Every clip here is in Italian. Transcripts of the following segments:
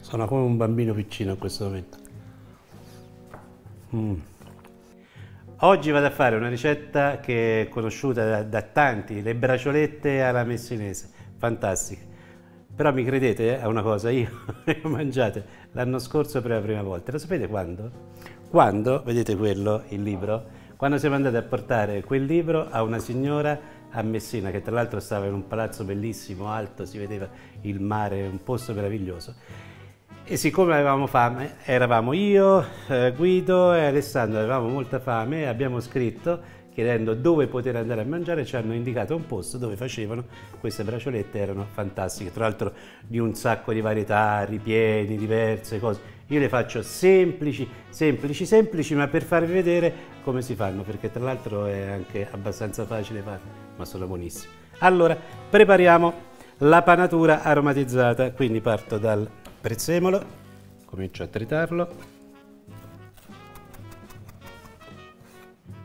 Sono come un bambino piccino in questo momento. Oggi vado a fare una ricetta che è conosciuta da tanti, le braciolette alla messinese, fantastiche. Però mi credete a una cosa, io le ho mangiate l'anno scorso per la prima volta. Lo sapete quando? Quando, vedete quello, il libro? Quando siamo andati a portare quel libro a una signora a Messina, che tra l'altro stava in un palazzo bellissimo, alto, si vedeva il mare, un posto meraviglioso. E siccome avevamo fame, eravamo io, Guido e Alessandro, avevamo molta fame e abbiamo scritto chiedendo dove poter andare a mangiare, ci hanno indicato un posto dove facevano queste braciolette, erano fantastiche, tra l'altro di un sacco di varietà, ripieni, diverse cose. Io le faccio semplici, semplici, semplici, ma per farvi vedere come si fanno, perché tra l'altro è anche abbastanza facile farle, ma sono buonissime. Allora, prepariamo la panatura aromatizzata, quindi parto dal prezzemolo, comincio a tritarlo,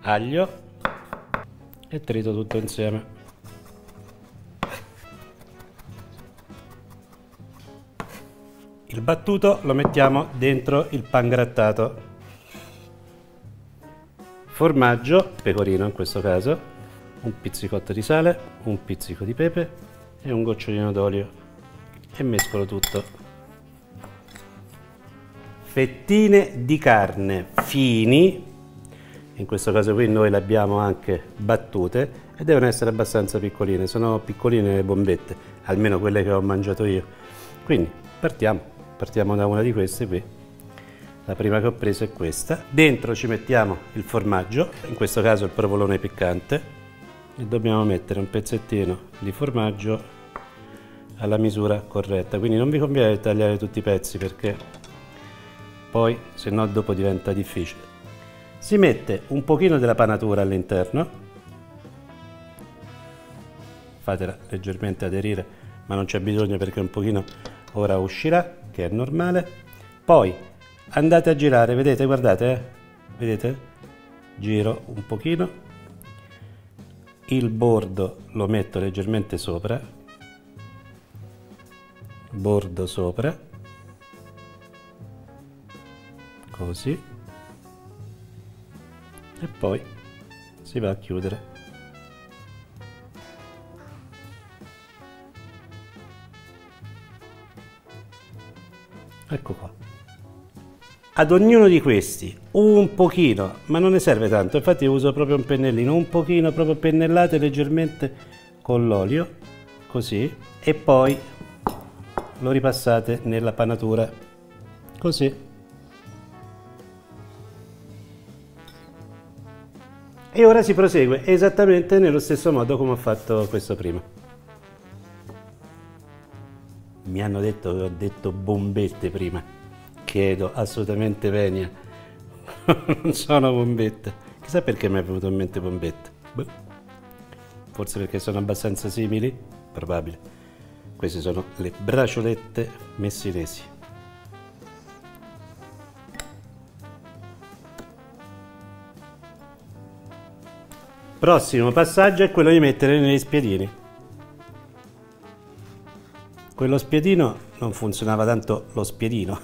aglio e trito tutto insieme. Il battuto lo mettiamo dentro il pangrattato. Formaggio, pecorino in questo caso, un pizzicotto di sale, un pizzico di pepe e un gocciolino d'olio e mescolo tutto. Fettine di carne fini, in questo caso qui noi le abbiamo anche battute e devono essere abbastanza piccoline, sono piccoline le bombette, almeno quelle che ho mangiato io. Quindi partiamo da una di queste qui, la prima che ho preso è questa. Dentro ci mettiamo il formaggio, in questo caso il provolone piccante, e dobbiamo mettere un pezzettino di formaggio alla misura corretta, quindi non vi conviene tagliare tutti i pezzi perché poi se no dopo diventa difficile. Si mette un pochino della panatura all'interno, fatela leggermente aderire, ma non c'è bisogno perché un pochino ora uscirà, che è normale. Poi andate a girare, vedete, guardate, vedete? Giro un pochino, il bordo lo metto leggermente sopra, bordo sopra, così, e poi si va a chiudere. Ecco qua. Ad ognuno di questi un pochino, ma non ne serve tanto, infatti uso proprio un pennellino, un pochino proprio pennellate leggermente con l'olio, così, e poi lo ripassate nella panatura, così. E ora si prosegue esattamente nello stesso modo come ho fatto questo prima. Mi hanno detto che ho detto bombette prima. Chiedo assolutamente venia. Non sono bombette. Chissà perché mi è venuto in mente bombette. Beh. Forse perché sono abbastanza simili? Probabile. Queste sono le braciolette messinesi. Prossimo passaggio è quello di mettere negli spiedini. Quello spiedino non funzionava tanto lo spiedino,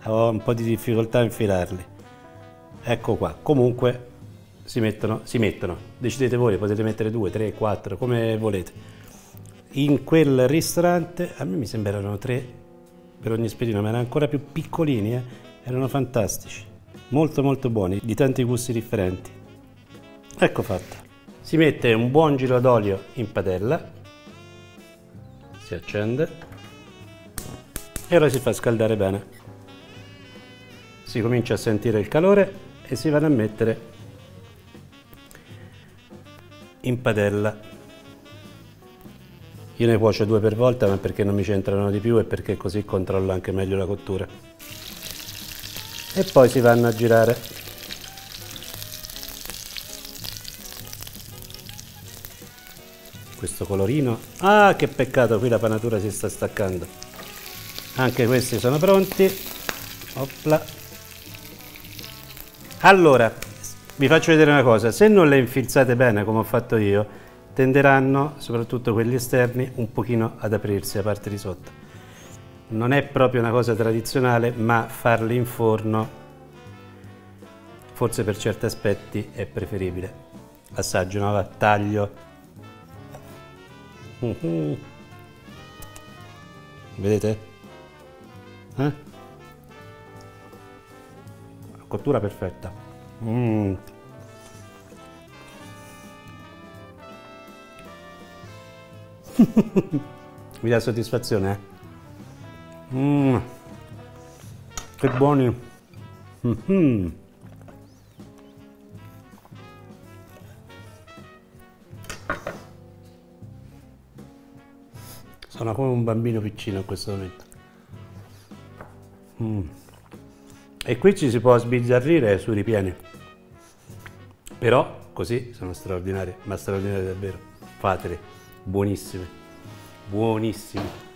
avevo un po' di difficoltà a infilarli. Ecco qua, comunque si mettono, decidete voi, potete mettere 2, 3, 4, come volete. In quel ristorante, a me mi sembrano 3 per ogni spiedino, ma erano ancora più piccolini, erano fantastici, molto molto buoni, di tanti gusti differenti. Ecco fatto. Si mette un buon giro d'olio in padella, si accende e ora si fa scaldare bene. Si comincia a sentire il calore e si vanno a mettere in padella. Io ne cuocio 2 per volta, ma perché non mi c'entrano di più e perché così controllo anche meglio la cottura. E poi si vanno a girare. Questo colorino, ah che peccato, qui la panatura si sta staccando. Anche questi sono pronti. Opla. Allora vi faccio vedere una cosa, se non le infilzate bene come ho fatto io tenderanno, soprattutto quelli esterni, un pochino ad aprirsi la parte di sotto. non è proprio una cosa tradizionale, ma farli in forno forse per certi aspetti è preferibile. Assaggio, no? Taglio. Vedete? Cottura perfetta. Mi dà soddisfazione, che buoni. Sono come un bambino piccino in questo momento. E qui ci si può sbizzarrire sui ripieni. Però così sono straordinari, ma straordinari davvero. Fateli, buonissimi, buonissimi.